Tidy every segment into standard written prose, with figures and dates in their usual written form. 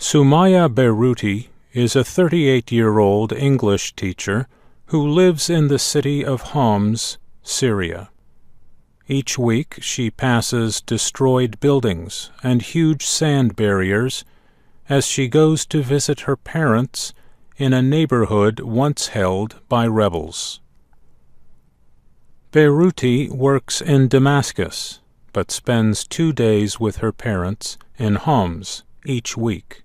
Sumaya Beruti is a 38-year-old English teacher who lives in the city of Homs, Syria. Each week she passes destroyed buildings and huge sand barriers as she goes to visit her parents in a neighborhood once held by rebels. Beruti works in Damascus, but spends 2 days with her parents in Homs each week.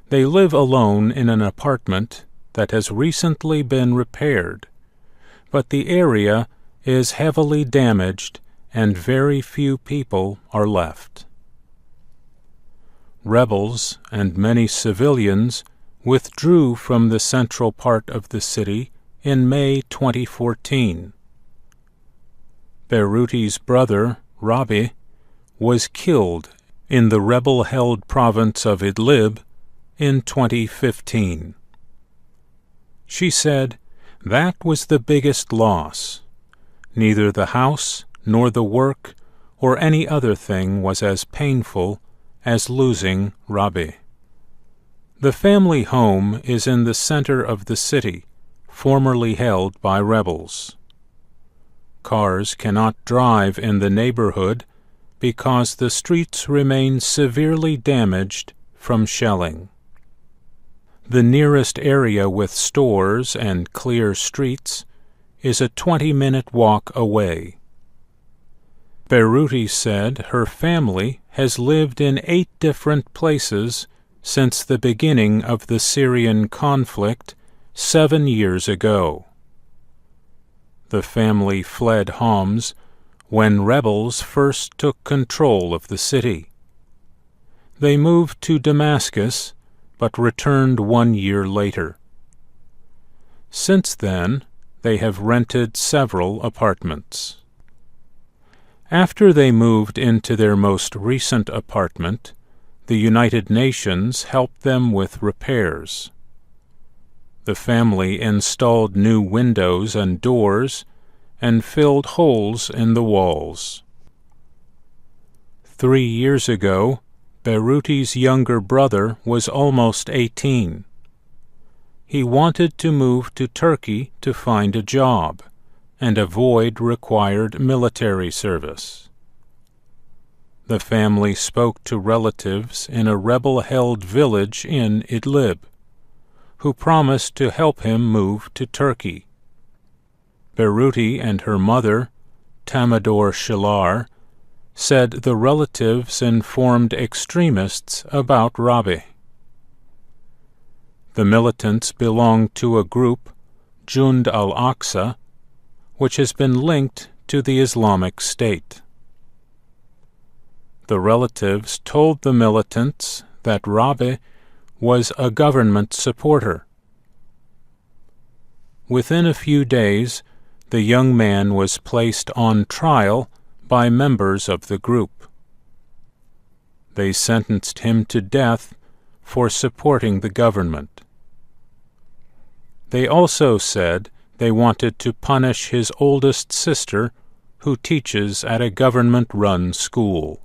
They live alone in an apartment that has recently been repaired, but the area is heavily damaged and very few people are left. Rebels and many civilians withdrew from the central part of the city in May 2014. Beruti's brother, Rabi, was killed in the rebel-held province of Idlib in 2015. She said, "That was the biggest loss. Neither the house, nor the work, or any other thing was as painful as losing Rabi." The family home is in the center of the city, formerly held by rebels. Cars cannot drive in the neighborhood because the streets remain severely damaged from shelling. The nearest area with stores and clear streets is a 20-minute walk away. Beruti said her family has lived in 8 different places since the beginning of the Syrian conflict 7 years ago. The family fled Homs when rebels first took control of the city. They moved to Damascus, but returned 1 year later. Since then, they have rented several apartments. After they moved into their most recent apartment, the United Nations helped them with repairs. The family installed new windows and doors and filled holes in the walls. 3 years ago, Beruti's younger brother was almost 18. He wanted to move to Turkey to find a job and avoid required military service. The family spoke to relatives in a rebel-held village in Idlib, who promised to help him move to Turkey. Beruti and her mother, Tamador Shilar, said the relatives informed extremists about Rabi. The militants belong to a group, Jund al-Aqsa, which has been linked to the Islamic State. The relatives told the militants that Rabi was a government supporter. Within a few days, the young man was placed on trial by members of the group. They sentenced him to death for supporting the government. They also said they wanted to punish his oldest sister, who teaches at a government-run school.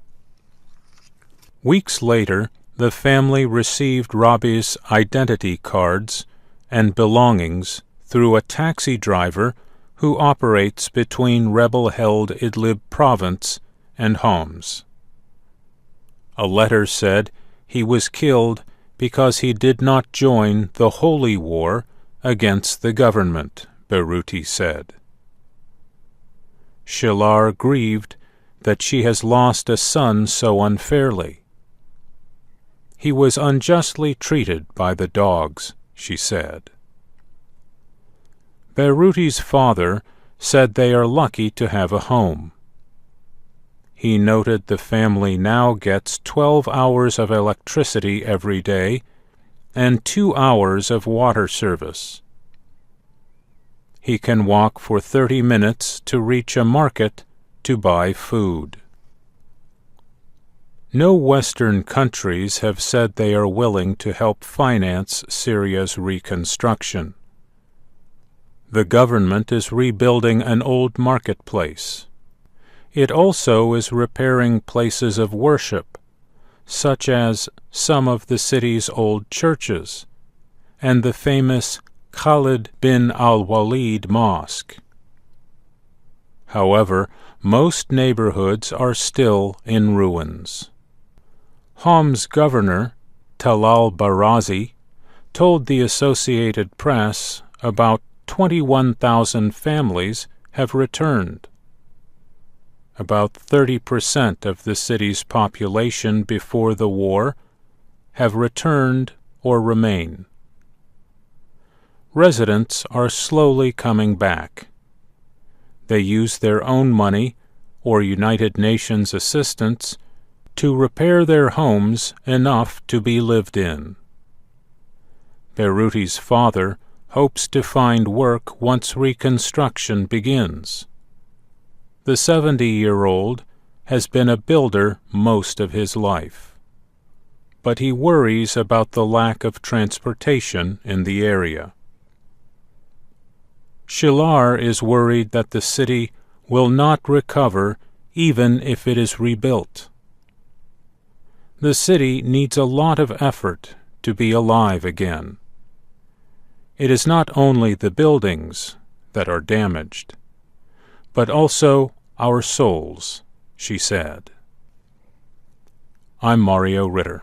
Weeks later, the family received Rabi's identity cards and belongings through a taxi driver who operates between rebel-held Idlib province and Homs. A letter said he was killed because he did not join the holy war against the government, Beruti said. Shilar grieved that she has lost a son so unfairly. He was unjustly treated by the dogs, she said. Beruti's father said they are lucky to have a home. He noted the family now gets 12 hours of electricity every day and 2 hours of water service. He can walk for 30 minutes to reach a market to buy food. No Western countries have said they are willing to help finance Syria's reconstruction. The government is rebuilding an old marketplace. It also is repairing places of worship, such as some of the city's old churches and the famous Khalid bin al-Walid Mosque. However, most neighborhoods are still in ruins. Hom's governor, Talal Barazi, told the Associated Press about 21,000 families have returned. About 30% of the city's population before the war have returned or remain. Residents are slowly coming back. They use their own money or United Nations assistance to repair their homes enough to be lived in. Beruti's father hopes to find work once reconstruction begins. The 70-year-old has been a builder most of his life, but he worries about the lack of transportation in the area. Shilar is worried that the city will not recover even if it is rebuilt. The city needs a lot of effort to be alive again. It is not only the buildings that are damaged, but also our souls, she said. I'm Mario Ritter.